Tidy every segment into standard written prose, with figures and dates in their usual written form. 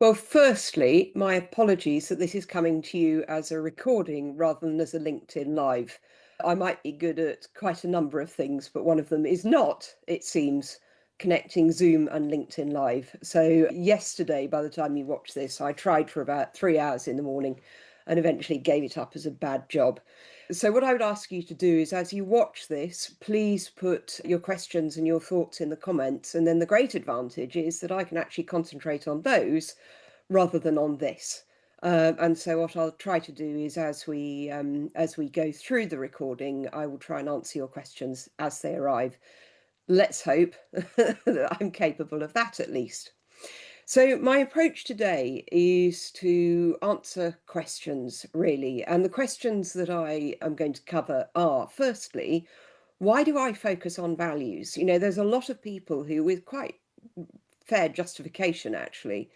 Well, firstly, my apologies that this is coming to you as a recording rather than as a LinkedIn Live. I might be good at quite a number of things, but one of them is not, it seems, connecting Zoom and LinkedIn Live. So yesterday, by the time you watch this, I tried for about 3 hours in the morning and eventually gave it up as a bad job. So what I would ask you to do is, as you watch this, please put your questions and your thoughts in the comments. And then the great advantage is that I can actually concentrate on those rather than on this. And so what I'll try to do is as we go through the recording, I will try and answer your questions as they arrive. Let's hope that I'm capable of that at least. So my approach today is to answer questions, really. And the questions that I am going to cover are, firstly, why do I focus on values? There's a lot of people who, with quite fair justification, actually,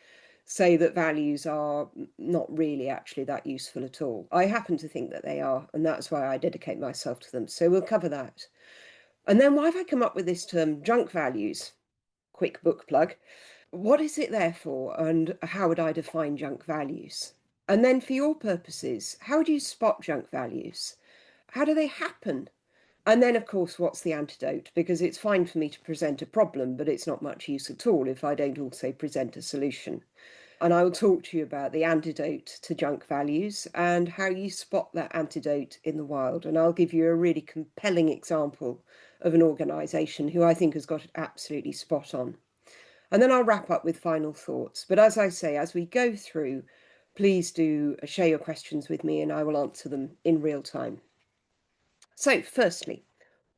say that values are not really actually that useful at all. I happen to think that they are, and that's why I dedicate myself to them. So we'll cover that. And then why have I come up with this term junk values? Quick book plug. What is it there for, and how would I define junk values? And then for your purposes, how do you spot junk values? How do they happen? And then, of course, what's the antidote? Because it's fine for me to present a problem, but it's not much use at all if I don't also present a solution. And I will talk to you about the antidote to junk values and how you spot that antidote in the wild. And I'll give you a really compelling example of an organisation who I think has got it absolutely spot on. And then I'll wrap up with final thoughts. But as I say, as we go through, please do share your questions with me and I will answer them in real time. So firstly,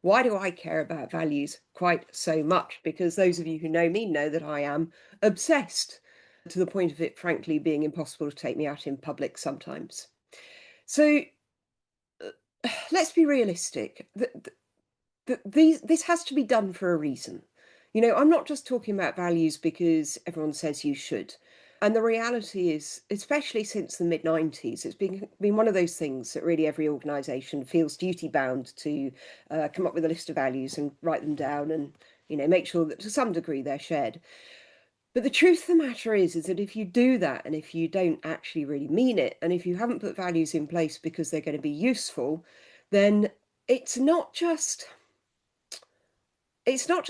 why do I care about values quite so much? Because those of you who know me know that I am obsessed, to the point of it, frankly, being impossible to take me out in public sometimes. So let's be realistic. This has to be done for a reason. I'm not just talking about values because everyone says you should. And the reality is, especially since the mid-90s, it's been one of those things that really every organisation feels duty-bound to come up with a list of values and write them down and, make sure that to some degree they're shared. But the truth of the matter is that if you do that and if you don't actually really mean it, and if you haven't put values in place because they're going to be useful, then it's not just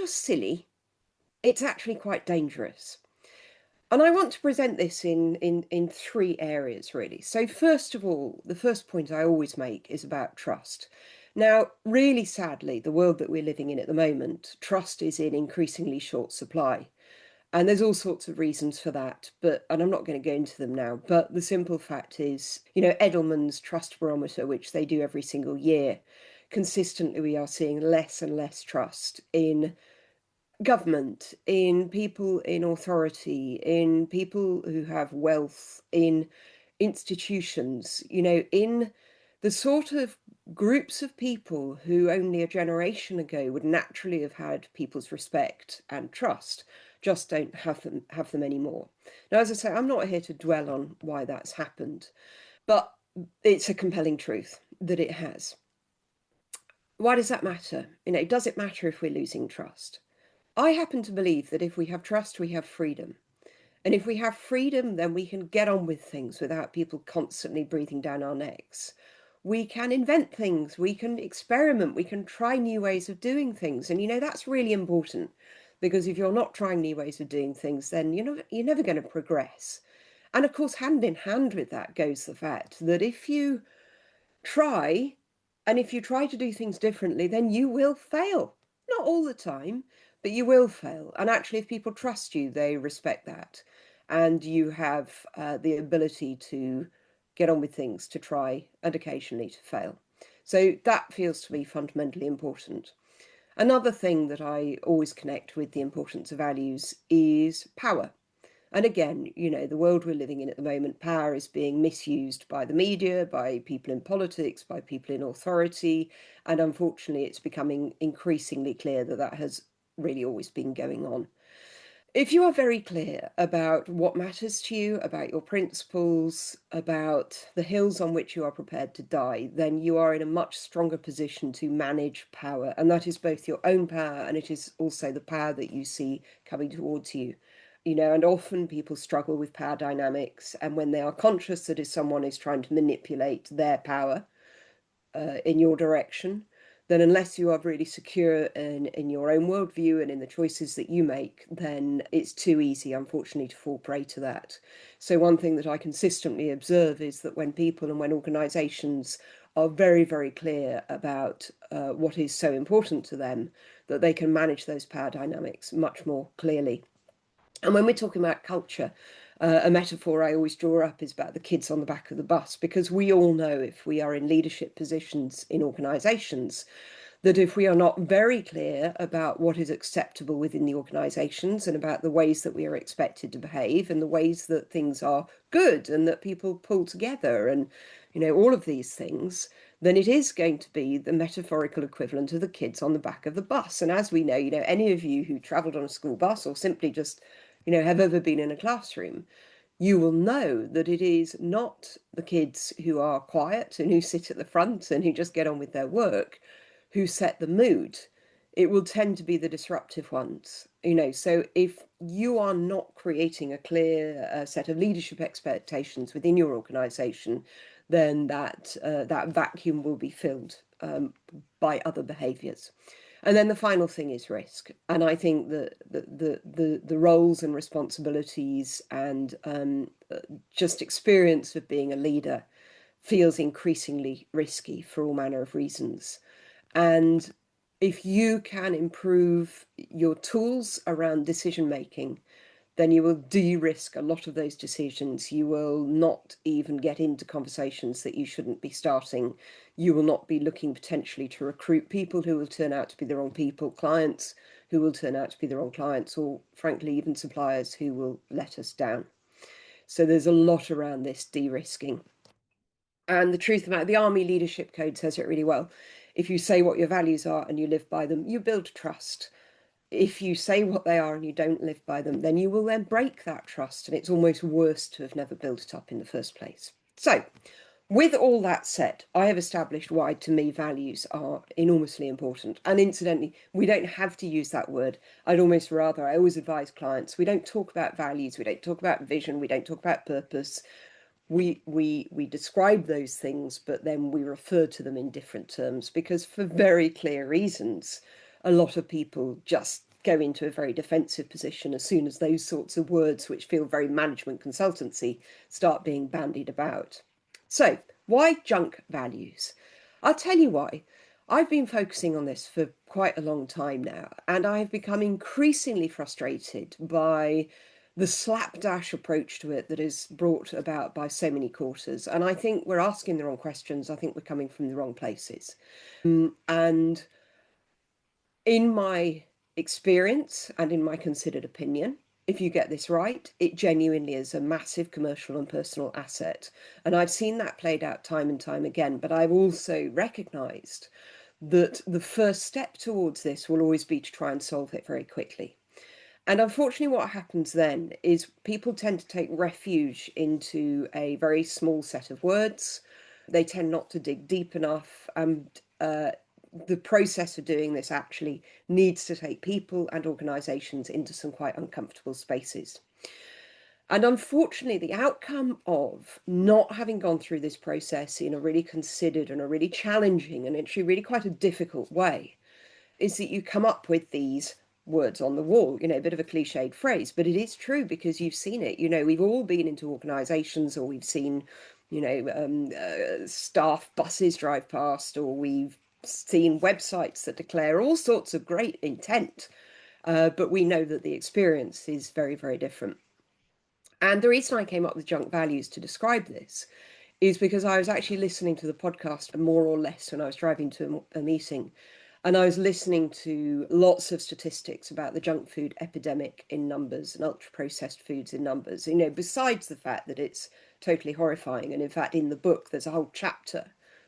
silly, it's actually quite dangerous. And I want to present this in three areas, really. So first of all, the first point I always make is about trust. Now, really sadly, the world that we're living in at the moment, trust is in increasingly short supply. And there's all sorts of reasons for that, and I'm not going to go into them now, but the simple fact is, Edelman's Trust Barometer, which they do every single year, consistently we are seeing less and less trust in government, in people in authority, in people who have wealth, in institutions, in the sort of groups of people who only a generation ago would naturally have had people's respect and trust, just don't have them anymore. Now, as I say, I'm not here to dwell on why that's happened, but it's a compelling truth that it has. Why does that matter? Does it matter if we're losing trust? I happen to believe that if we have trust, we have freedom. And if we have freedom, then we can get on with things without people constantly breathing down our necks. We can invent things, we can experiment, we can try new ways of doing things. And that's really important, because if you're not trying new ways of doing things, then you're never going to progress. And of course, hand in hand with that goes the fact that if you try, and if you try to do things differently, then you will fail. Not all the time, but you will fail. And actually, if people trust you, they respect that. And you have the ability to get on with things, to try, and occasionally to fail. So that feels to me fundamentally important. Another thing that I always connect with the importance of values is power. And again, the world we're living in at the moment, power is being misused by the media, by people in politics, by people in authority. And unfortunately, it's becoming increasingly clear that that has really always been going on. If you are very clear about what matters to you, about your principles, about the hills on which you are prepared to die, then you are in a much stronger position to manage power. And that is both your own power and it is also the power that you see coming towards you. and often people struggle with power dynamics. And when they are conscious that if someone is trying to manipulate their power in your direction, then unless you are really secure in your own worldview and in the choices that you make, then it's too easy, unfortunately, to fall prey to that. So one thing that I consistently observe is that when people and when organizations are very, very clear about what is so important to them, that they can manage those power dynamics much more clearly. And when we're talking about culture, a metaphor I always draw up is about the kids on the back of the bus, because we all know, if we are in leadership positions in organizations, that if we are not very clear about what is acceptable within the organizations and about the ways that we are expected to behave and the ways that things are good and that people pull together and, all of these things, then it is going to be the metaphorical equivalent of the kids on the back of the bus. And as we know, any of you who traveled on a school bus or simply just, have ever been in a classroom, you will know that it is not the kids who are quiet and who sit at the front and who just get on with their work who set the mood. It will tend to be the disruptive ones. So if you are not creating a clear set of leadership expectations within your organization, then that vacuum will be filled by other behaviors. And then the final thing is risk. And I think that the roles and responsibilities and just experience of being a leader feels increasingly risky for all manner of reasons. And if you can improve your tools around decision making, then you will de-risk a lot of those decisions. You will not even get into conversations that you shouldn't be starting. You will not be looking potentially to recruit people who will turn out to be the wrong people, clients who will turn out to be the wrong clients, or frankly, even suppliers who will let us down. So there's a lot around this de-risking. And the truth about the Army Leadership Code says it really well. If you say what your values are and you live by them, you build trust. If you say what they are and you don't live by them, then you will then break that trust. And it's almost worse to have never built it up in the first place. So, with all that said, I have established why, to me, values are enormously important. And incidentally, we don't have to use that word. I'd almost rather, I always advise clients, we don't talk about values, we don't talk about vision, we don't talk about purpose. We describe those things, but then we refer to them in different terms, because for very clear reasons, a lot of people just go into a very defensive position as soon as those sorts of words, which feel very management consultancy, start being bandied about. So why junk values? I'll tell you why. I've been focusing on this for quite a long time now, and I've become increasingly frustrated by the slapdash approach to it that is brought about by so many quarters. And I think we're asking the wrong questions. I think we're coming from the wrong places. And in my experience and in my considered opinion, if you get this right, it genuinely is a massive commercial and personal asset. And I've seen that played out time and time again. But I've also recognized that the first step towards this will always be to try and solve it very quickly. And unfortunately, what happens then is people tend to take refuge into a very small set of words. They tend not to dig deep enough. And the process of doing this actually needs to take people and organizations into some quite uncomfortable spaces. And unfortunately, the outcome of not having gone through this process in a really considered and a really challenging and actually really quite a difficult way is that you come up with these words on the wall, a bit of a cliched phrase, but it is true because you've seen it. We've all been into organizations, or we've seen, staff buses drive past, or we've seen websites that declare all sorts of great intent, but we know that the experience is very, very different. And the reason I came up with junk values to describe this is because I was actually listening to the podcast more or less when I was driving to a meeting. And I was listening to lots of statistics about the junk food epidemic in numbers and ultra processed foods in numbers, besides the fact that it's totally horrifying. And in fact, in the book, there's a whole chapter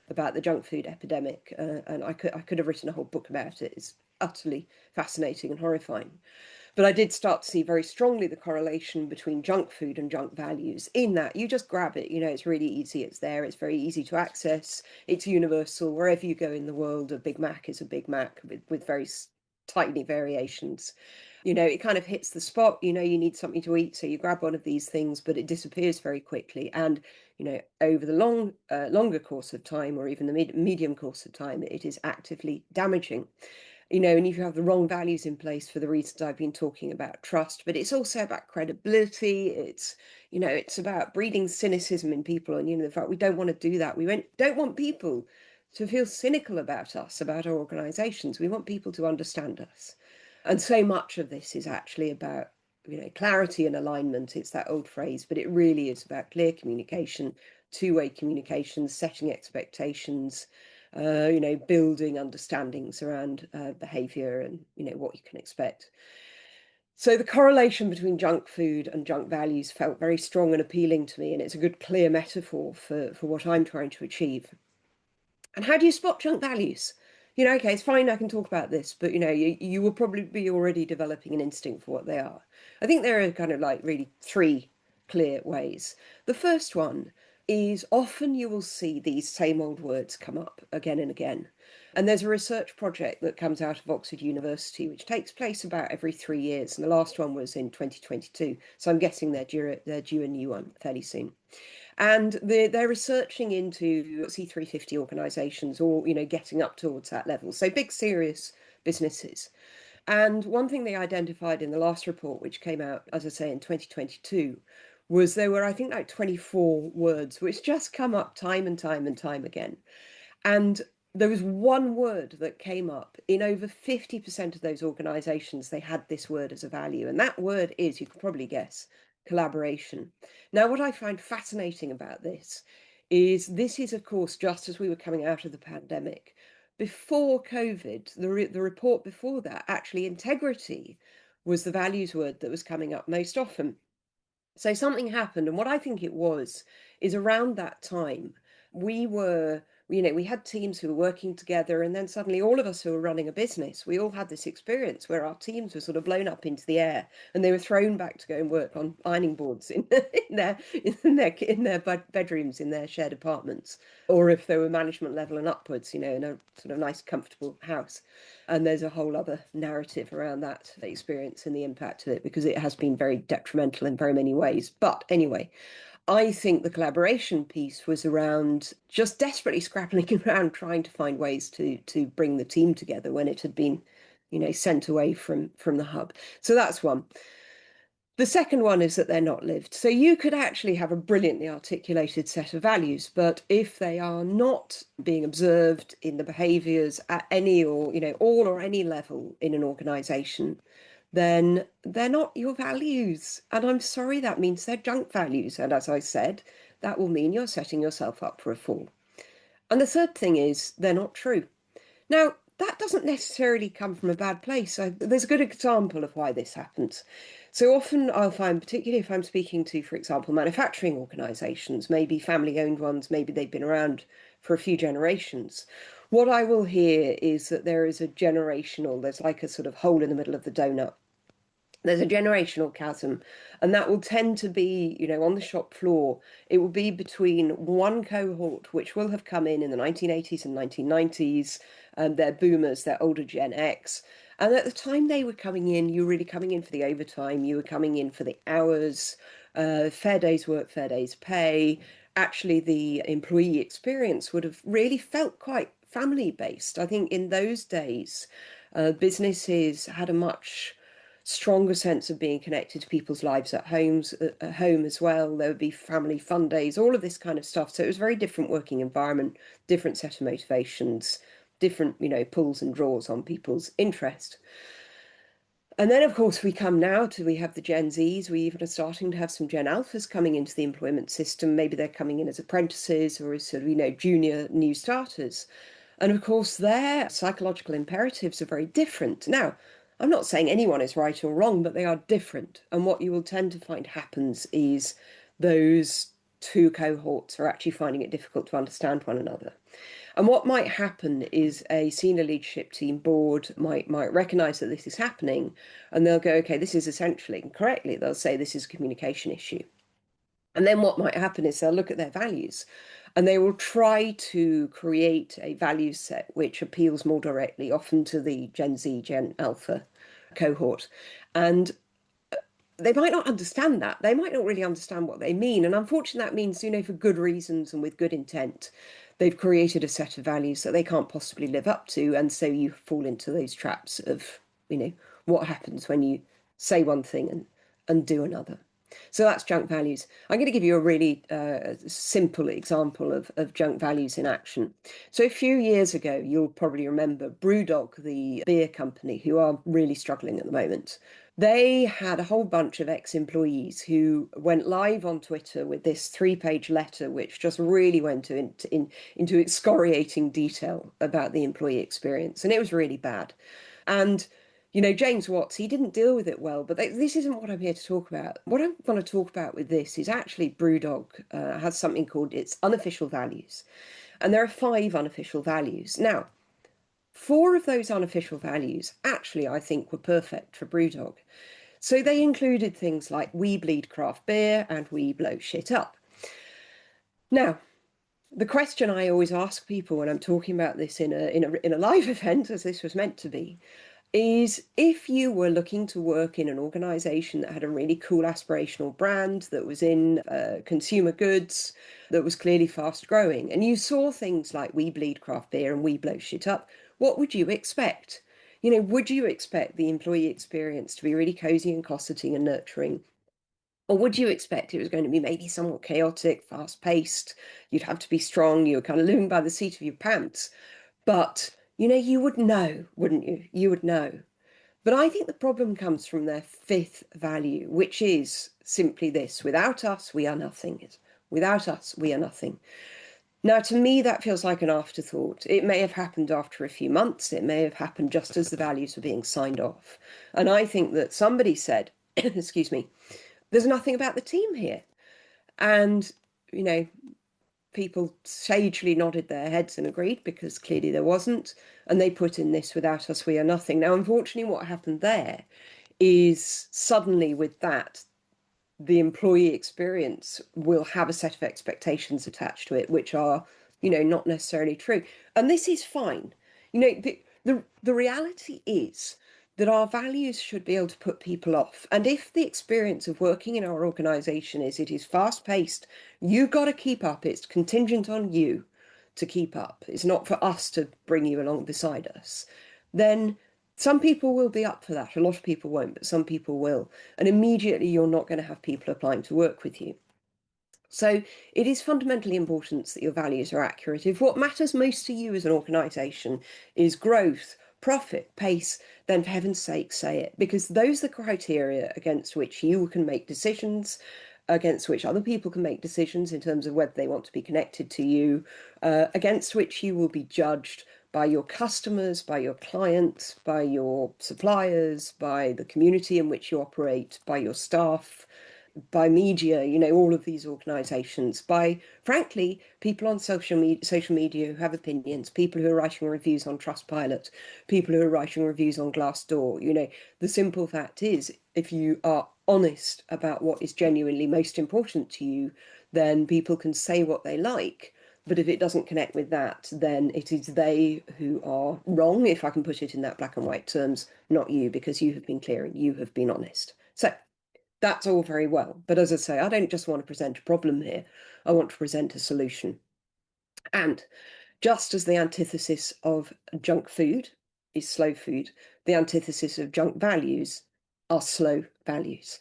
about the junk food epidemic. And I could have written a whole book about it. It's utterly fascinating and horrifying. But I did start to see very strongly the correlation between junk food and junk values, in that you just grab it, it's really easy, it's there, it's very easy to access, it's universal. Wherever you go in the world, a Big Mac is a Big Mac with very tiny variations. It kind of hits the spot. You need something to eat, so you grab one of these things, but it disappears very quickly. And over the longer course of time, or even the medium course of time, it is actively damaging. And if you have the wrong values in place for the reasons I've been talking about, trust, but it's also about credibility. It's about breeding cynicism in people, and the fact we don't want to do that. Don't want people to feel cynical about us, about our organisations. We want people to understand us. And so much of this is actually about, clarity and alignment. It's that old phrase, but it really is about clear communication, two-way communication, setting expectations, building understandings around behavior and, what you can expect. So the correlation between junk food and junk values felt very strong and appealing to me, and it's a good, clear metaphor for what I'm trying to achieve. And how do you spot junk values? Okay, it's fine, I can talk about this, but you will probably be already developing an instinct for what they are. I think there are kind of like really three clear ways. The first one is often you will see these same old words come up again and again. And there's a research project that comes out of Oxford University, which takes place about every 3 years. And the last one was in 2022. So I'm guessing they're due a new one fairly soon. And they're researching into C350 organisations, or getting up towards that level. So big, serious businesses. And one thing they identified in the last report, which came out, as I say, in 2022, was there were, I think, like 24 words which just come up time and time and time again. And there was one word that came up in over 50% of those organizations. They had this word as a value. And that word is, you can probably guess, collaboration. Now, what I find fascinating about this is, of course, just as we were coming out of the pandemic. Before COVID, the report before that, actually, integrity was the values word that was coming up most often. So something happened, and what I think it was is around that time we had teams who were working together, and then suddenly all of us who were running a business, we all had this experience where our teams were sort of blown up into the air, and they were thrown back to go and work on ironing boards in their bedrooms, in their shared apartments, or if they were management level and upwards, in a sort of nice, comfortable house. And there's a whole other narrative around that experience and the impact of it, because it has been very detrimental in very many ways. But anyway, I think the collaboration piece was around just desperately scrabbling around trying to find ways to bring the team together when it had been, sent away from the hub. So that's one. The second one is that they're not lived. So you could actually have a brilliantly articulated set of values, but if they are not being observed in the behaviors at any, or, all or any level in an organization, then they're not your values. And I'm sorry, that means they're junk values. And as I said, that will mean you're setting yourself up for a fall. And the third thing is they're not true. Now, that doesn't necessarily come from a bad place. There's a good example of why this happens. So often I'll find, particularly if I'm speaking to, for example, manufacturing organisations, maybe family-owned ones, maybe they've been around for a few generations, what I will hear is that there's like a sort of hole in the middle of the donut. There's a generational chasm, and that will tend to be, on the shop floor. It will be between one cohort, which will have come in the 1980s and 1990s, and they're boomers, they're older Gen X. And at the time they were coming in, you were really coming in for the overtime, you were coming in for the hours, fair days work, fair days pay. Actually, the employee experience would have really felt quite family based. I think in those days, businesses had a much stronger sense of being connected to people's lives at home as well. There would be family fun days, all of this kind of stuff. So it was a very different working environment, different set of motivations, different, pulls and draws on people's interest. And then, of course, we have the Gen Zs. We even are starting to have some Gen Alphas coming into the employment system. Maybe they're coming in as apprentices or as sort of, junior new starters. And of course, their psychological imperatives are very different. Now, I'm not saying anyone is right or wrong, but they are different. And what you will tend to find happens is those two cohorts are actually finding it difficult to understand one another. And what might happen is a senior leadership team board might recognise that this is happening, and they'll go, okay, this is essentially, correctly, they'll say this is a communication issue. And then what might happen is they'll look at their values, and they will try to create a value set which appeals more directly, often to the Gen Z, Gen Alpha cohort. And they might not understand that. They might not really understand what they mean. And unfortunately, that means, for good reasons and with good intent, they've created a set of values that they can't possibly live up to. And so you fall into those traps of, what happens when you say one thing and do another. So that's junk values. I'm going to give you a really simple example of junk values in action. So a few years ago, you'll probably remember Brewdog, the beer company, who are really struggling at the moment. They had a whole bunch of ex-employees who went live on Twitter with this 3-page letter, which just really went into excoriating detail about the employee experience. And it was really bad. And James Watts, he didn't deal with it well, but this isn't what I'm here to talk about. What I want to talk about with this is actually Brewdog has something called its unofficial values. And there are 5 unofficial values. Now, 4 of those unofficial values actually, I think, were perfect for Brewdog. So they included things like we bleed craft beer and we blow shit up. Now, the question I always ask people when I'm talking about this in a live event, as this was meant to be, is if you were looking to work in an organization that had a really cool aspirational brand, that was in consumer goods, that was clearly fast growing, and you saw things like we bleed craft beer and we blow shit up, what would you expect? Would you expect the employee experience to be really cozy and cosseting and nurturing? Or would you expect it was going to be maybe somewhat chaotic, fast paced? You'd have to be strong, you were kind of living by the seat of your pants. But, you would know, wouldn't you? You would know. But I think the problem comes from their 5th value, which is simply this: without us, we are nothing. Without us, we are nothing. Now, to me, that feels like an afterthought. It may have happened after a few months. It may have happened just as the values were being signed off. And I think that somebody said, excuse me, there's nothing about the team here. And, people sagely nodded their heads and agreed, because clearly there wasn't. And they put in this: without us, we are nothing. Now, unfortunately, what happened there is suddenly with that, the employee experience will have a set of expectations attached to it, which are, not necessarily true. And this is fine. The reality is that our values should be able to put people off. And if the experience of working in our organization is it is fast paced, you've got to keep up. It's contingent on you to keep up. It's not for us to bring you along beside us. Then some people will be up for that. A lot of people won't, but some people will. And immediately you're not going to have people applying to work with you. So it is fundamentally important that your values are accurate. If what matters most to you as an organisation is growth, profit, pace, then for heaven's sake, say it, because those are the criteria against which you can make decisions, against which other people can make decisions in terms of whether they want to be connected to you, against which you will be judged by your customers, by your clients, by your suppliers, by the community in which you operate, by your staff, by media, all of these organizations, by, frankly, people on social media who have opinions, people who are writing reviews on Trustpilot, people who are writing reviews on Glassdoor. The simple fact is, if you are honest about what is genuinely most important to you, then people can say what they like. But if it doesn't connect with that, then it is they who are wrong, if I can put it in that black and white terms, not you, because you have been clear and you have been honest. So that's all very well. But as I say, I don't just want to present a problem here. I want to present a solution. And just as the antithesis of junk food is slow food, the antithesis of junk values are slow values.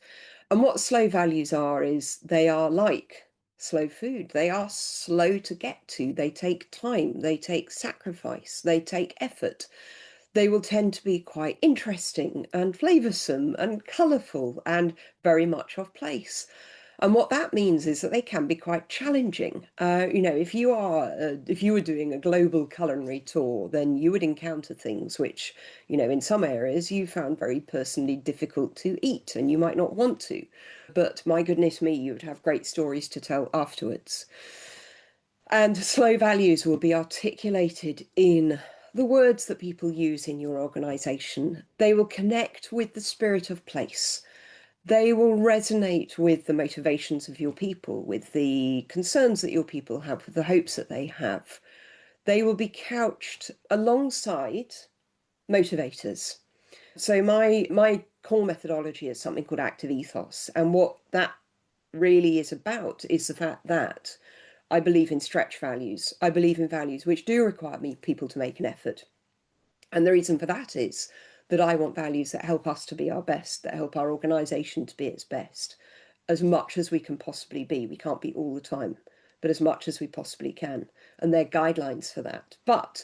And what slow values are is they are like slow food. They are slow to get to. They take time. They take sacrifice. They take effort. They will tend to be quite interesting and flavoursome and colourful and very much of place. And what that means is that they can be quite challenging. If you were doing a global culinary tour, then you would encounter things which, in some areas you found very personally difficult to eat, and you might not want to. But my goodness me, you would have great stories to tell afterwards. And slow values will be articulated in the words that people use in your organisation. They will connect with the spirit of place. They will resonate with the motivations of your people, with the concerns that your people have, with the hopes that they have. They will be couched alongside motivators. So my core methodology is something called active ethos, and what that really is about is the fact that I believe in stretch values. I believe in values which do require me people to make an effort. And the reason for that is that I want values that help us to be our best, that help our organisation to be its best, as much as we can possibly be. We can't be all the time, but as much as we possibly can. And they're guidelines for that. But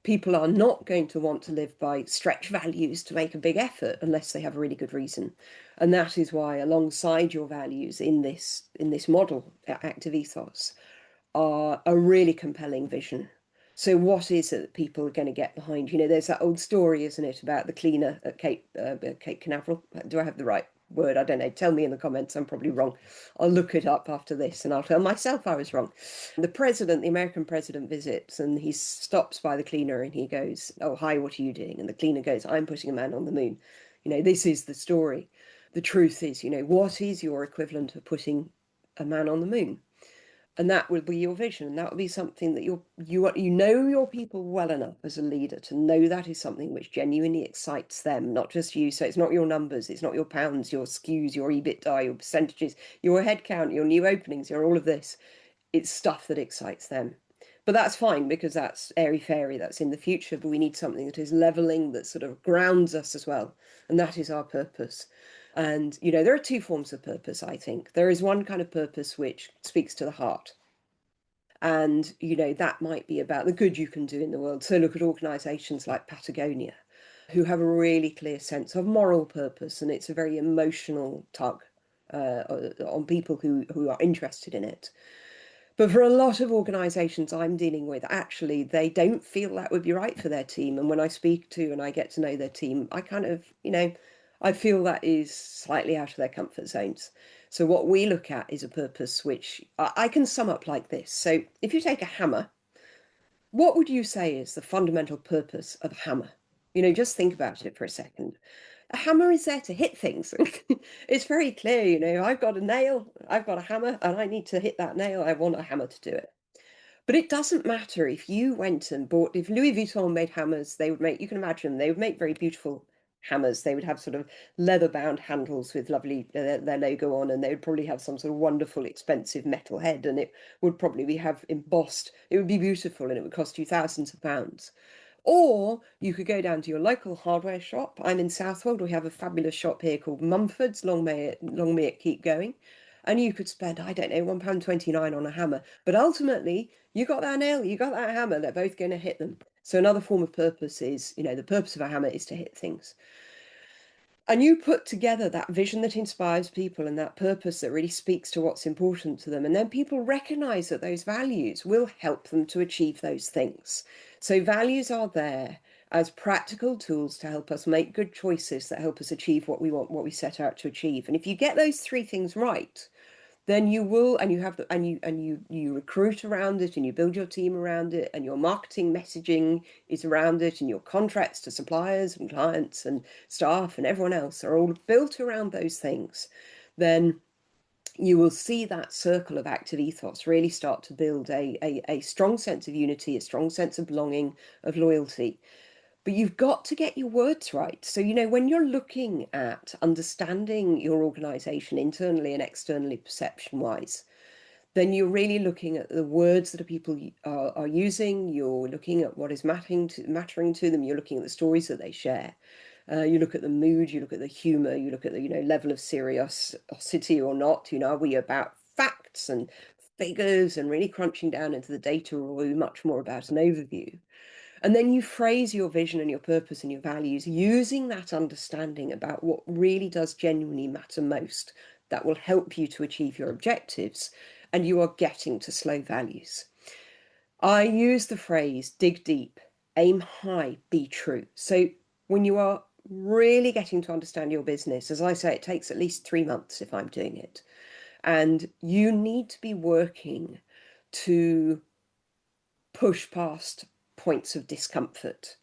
people are not going to want to live by stretch values to make a big effort unless they have a really good reason. And that is why, alongside your values in this model, active ethos, are a really compelling vision. So what is it that people are going to get behind? There's that old story, isn't it, about the cleaner at Cape Canaveral? Do I have the right word? I don't know. Tell me in the comments. I'm probably wrong. I'll look it up after this and I'll tell myself I was wrong. The American president visits and he stops by the cleaner and he goes, "Oh, hi, what are you doing?" And the cleaner goes, "I'm putting a man on the moon." This is the story. The truth is, what is your equivalent of putting a man on the moon? And that will be your vision, and that will be something that you know your people well enough as a leader to know that is something which genuinely excites them, not just you. So it's not your numbers, it's not your pounds, your SKUs, your EBITDA, your percentages, your headcount, your new openings, your all of this. It's stuff that excites them. But that's fine because that's airy fairy, that's in the future. But we need something that is leveling, that sort of grounds us as well, and that is our purpose. And there are two forms of purpose, I think. There is one kind of purpose which speaks to the heart. And, that might be about the good you can do in the world. So look at organizations like Patagonia, who have a really clear sense of moral purpose, and it's a very emotional tug on people who are interested in it. But for a lot of organizations I'm dealing with, actually, they don't feel that would be right for their team. And when I speak to and I get to know their team, I kind of, I feel that is slightly out of their comfort zones. So what we look at is a purpose which I can sum up like this. So if you take a hammer, what would you say is the fundamental purpose of a hammer? Just think about it for a second. A hammer is there to hit things. It's very clear, I've got a nail, I've got a hammer, and I need to hit that nail. I want a hammer to do it. But it doesn't matter if you went and bought, if Louis Vuitton made hammers, they would make, you can imagine, they would make very beautiful hammers. They would have sort of leather bound handles with lovely, their logo on, and they would probably have some sort of wonderful, expensive metal head, and it would probably have embossed, it would be beautiful, and it would cost you thousands of pounds. Or you could go down to your local hardware shop. I'm in Southwold. We have a fabulous shop here called Mumford's. Long may it keep going. And you could spend, I don't know, £1.29 on a hammer. But ultimately, you got that nail, you got that hammer, they're both going to hit them. So another form of purpose is, the purpose of a hammer is to hit things. And you put together that vision that inspires people and that purpose that really speaks to what's important to them. And then people recognize that those values will help them to achieve those things. So values are there as practical tools to help us make good choices that help us achieve what we want, what we set out to achieve. And if you get those three things right, then you will, and you have the, and you recruit around it, and you build your team around it, and your marketing messaging is around it, and your contracts to suppliers and clients and staff and everyone else are all built around those things. Then you will see that circle of active ethos really start to build a strong sense of unity, a strong sense of belonging, of loyalty. But you've got to get your words right. So, when you're looking at understanding your organization internally and externally, perception wise, then you're really looking at the words that people are using. You're looking at what is mattering to them. You're looking at the stories that they share. You look at the mood, you look at the humor, you look at the, level of seriosity or not. Are we about facts and figures and really crunching down into the data, or are we much more about an overview? And then you phrase your vision and your purpose and your values using that understanding about what really does genuinely matter most, that will help you to achieve your objectives. And you are getting to slow values. I use the phrase dig deep, aim high, be true. So when you are really getting to understand your business, as I say, it takes at least 3 months if I'm doing it. And you need to be working to push past points of discomfort.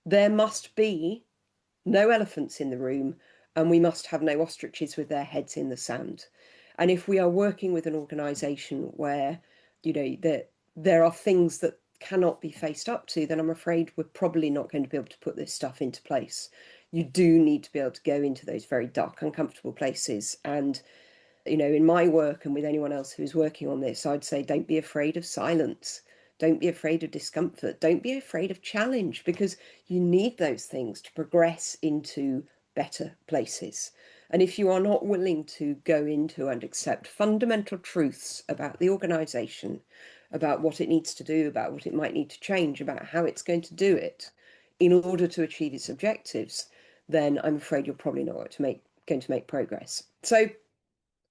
There must be no elephants in the room, and we must have no ostriches with their heads in the sand. And if we are working with an organization where, there are things that cannot be faced up to, then I'm afraid we're probably not going to be able to put this stuff into place. you do need to be able to go into those very dark, uncomfortable places. And in my work and with anyone else who's working on this, I'd say don't be afraid of silence. Don't be afraid of discomfort. Don't be afraid of challenge, because you need those things to progress into better places. And if you are not willing to go into and accept fundamental truths about the organisation, about what it needs to do, about what it might need to change, about how it's going to do it in order to achieve its objectives, then I'm afraid you're probably not going to make progress. So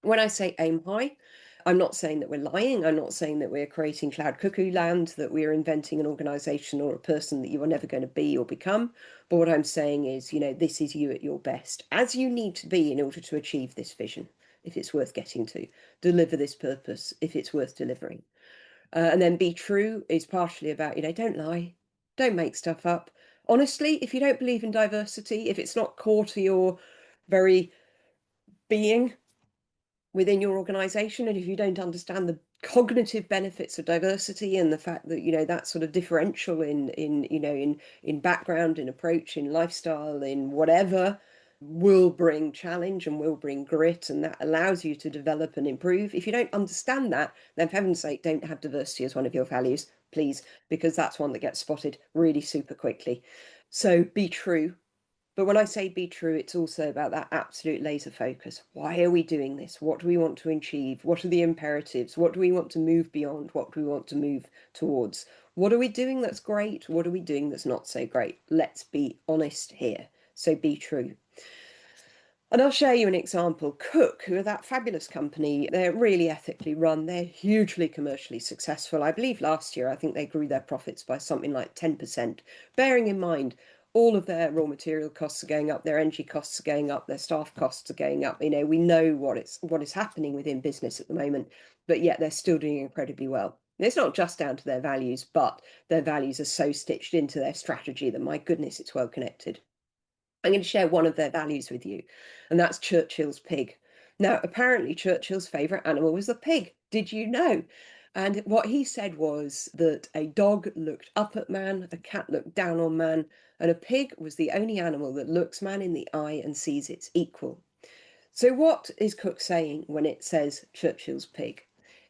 when I say aim high, I'm not saying that we're lying. I'm not saying that we're creating cloud cuckoo land, that we're inventing an organization or a person that you are never going to be or become. But what I'm saying is, this is you at your best, as you need to be in order to achieve this vision, if it's worth getting to, deliver this purpose, if it's worth delivering. And then be true is partially about, don't lie, don't make stuff up. Honestly, if you don't believe in diversity, if it's not core to your very being within your organization, and if you don't understand the cognitive benefits of diversity and the fact that that sort of differential in background, in approach, in lifestyle, in whatever, will bring challenge and will bring grit, and that allows you to develop and improve. If you don't understand that, then for heaven's sake, don't have diversity as one of your values, please, because that's one that gets spotted really super quickly. So be true. But when I say be true, it's also about that absolute laser focus. Why are we doing this? What do we want to achieve? What are the imperatives? What do we want to move beyond? What do we want to move towards? What are we doing that's great? What are we doing that's not so great? Let's be honest here. So be true. And I'll share you an example. Cook, who are that fabulous company, they're really ethically run. They're hugely commercially successful. I believe last year, I think they grew their profits by something like 10%, bearing in mind all of their raw material costs are going up, their energy costs are going up, their staff costs are going up. We know what is happening within business at the moment, but yet they're still doing incredibly well. It's not just down to their values, but their values are so stitched into their strategy that, my goodness, it's well connected. I'm going to share one of their values with you, and that's Churchill's pig. Now, apparently, Churchill's favourite animal was the pig. Did you know? And what he said was that a dog looked up at man, a cat looked down on man, and a pig was the only animal that looks man in the eye and sees its equal. So, what is Cook saying when it says Churchill's pig?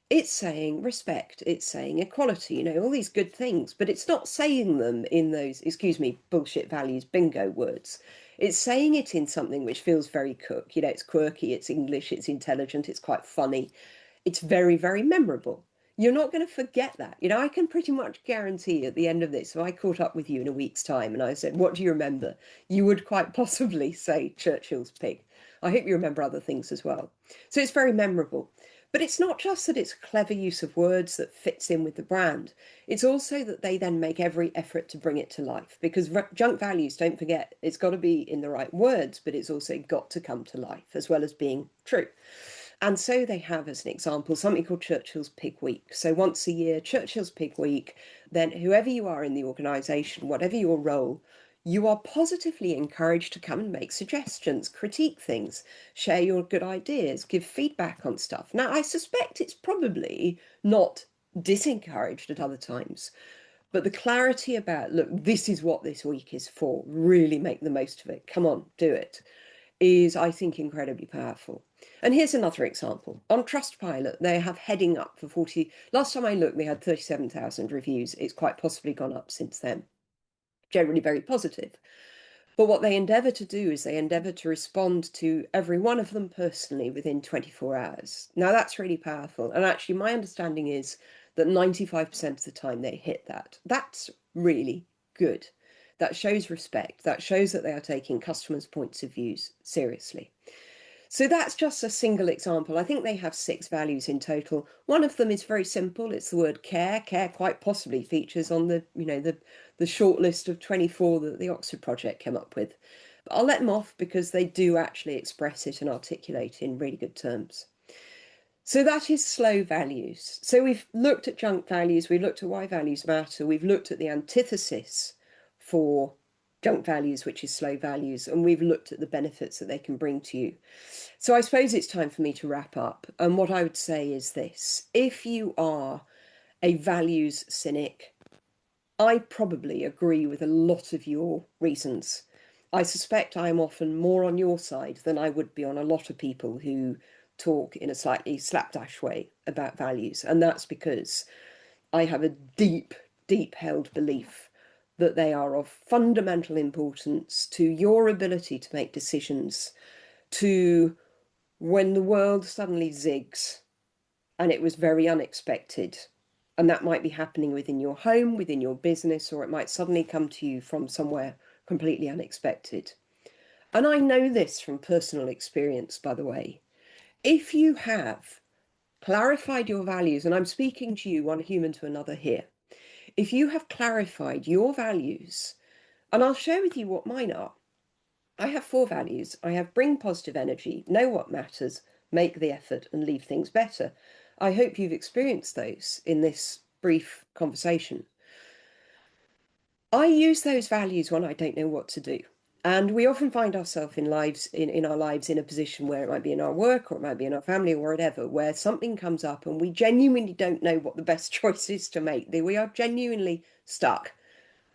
It's saying respect, it's saying equality, all these good things, but it's not saying them in those, excuse me, bullshit values bingo words. It's saying it in something which feels very Cook. It's quirky, it's English, it's intelligent, it's quite funny. It's very, very memorable. You're not going to forget that. I can pretty much guarantee at the end of this, if I caught up with you in a week's time and I said, what do you remember? You would quite possibly say Churchill's pig. I hope you remember other things as well. So it's very memorable. But it's not just that it's a clever use of words that fits in with the brand. It's also that they then make every effort to bring it to life, because junk values, don't forget, it's got to be in the right words, but it's also got to come to life as well as being true. And so they have, as an example, something called Churchill's Pig Week. So once a year, Churchill's Pig Week, then whoever you are in the organisation, whatever your role, you are positively encouraged to come and make suggestions, critique things, share your good ideas, give feedback on stuff. Now, I suspect it's probably not disencouraged at other times, but the clarity about, look, this is what this week is for, really make the most of it, come on, do it, is, I think, incredibly powerful. And here's another example. On Trustpilot, they have heading up for 40. Last time I looked, they had 37,000 reviews. It's quite possibly gone up since then. Generally very positive. But what they endeavour to do is they endeavour to respond to every one of them personally within 24 hours. Now, that's really powerful. And actually, my understanding is that 95% of the time they hit that. That's really good. That shows respect. That shows that they are taking customers' points of views seriously. So that's just a single example. I think they have 6 values in total. One of them is very simple. It's the word care. Care quite possibly features on the short list of 24 that the Oxford Project came up with. But I'll let them off because they do actually express it and articulate it in really good terms. So that is slow values. So we've looked at junk values, we've looked at why values matter, we've looked at the antithesis for junk values, which is slow values, and we've looked at the benefits that they can bring to you. So I suppose it's time for me to wrap up. And what I would say is this: if you are a values cynic, I probably agree with a lot of your reasons. I suspect I'm often more on your side than I would be on a lot of people who talk in a slightly slapdash way about values. And that's because I have a deep, deep held belief that they are of fundamental importance to your ability to make decisions, to when the world suddenly zigs and it was very unexpected. And that might be happening within your home, within your business, or it might suddenly come to you from somewhere completely unexpected. And I know this from personal experience, by the way. If you have clarified your values, and I'm speaking to you, one human to another here, if you have clarified your values, and I'll share with you what mine are. I have 4 values. I have bring positive energy, know what matters, make the effort, and leave things better. I hope you've experienced those in this brief conversation. I use those values when I don't know what to do. And we often find ourselves in our lives in a position where it might be in our work or it might be in our family or whatever, where something comes up and we genuinely don't know what the best choice is to make. We are genuinely stuck.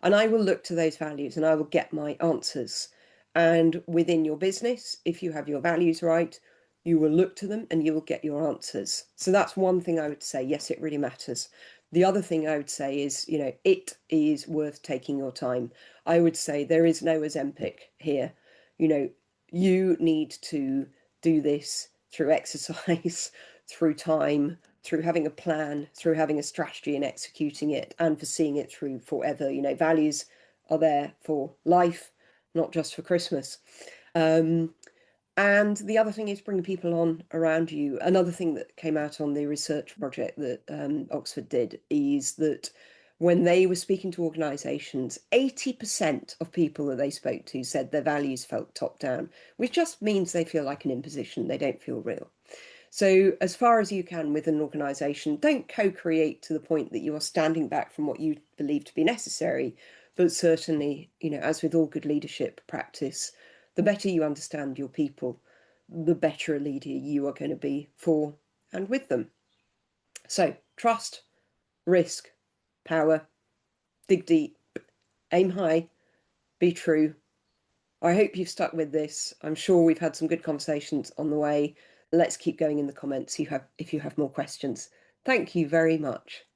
And I will look to those values and I will get my answers. And within your business, if you have your values right, you will look to them and you will get your answers. So that's one thing I would say. Yes, it really matters. The other thing I would say is, it is worth taking your time. I would say there is no Ozempic here. You need to do this through exercise, through time, through having a plan, through having a strategy and executing it, and for seeing it through forever. Values are there for life, not just for Christmas. And the other thing is bring people on around you. Another thing that came out on the research project that Oxford did is that when they were speaking to organisations, 80% of people that they spoke to said their values felt top down, which just means they feel like an imposition. They don't feel real. So as far as you can with an organisation, don't co-create to the point that you are standing back from what you believe to be necessary. But certainly, as with all good leadership practice, the better you understand your people, the better a leader you are going to be for and with them. So trust, risk, power, dig deep, aim high, be true. I hope you've stuck with this. I'm sure we've had some good conversations on the way. Let's keep going in the comments if you have more questions. Thank you very much.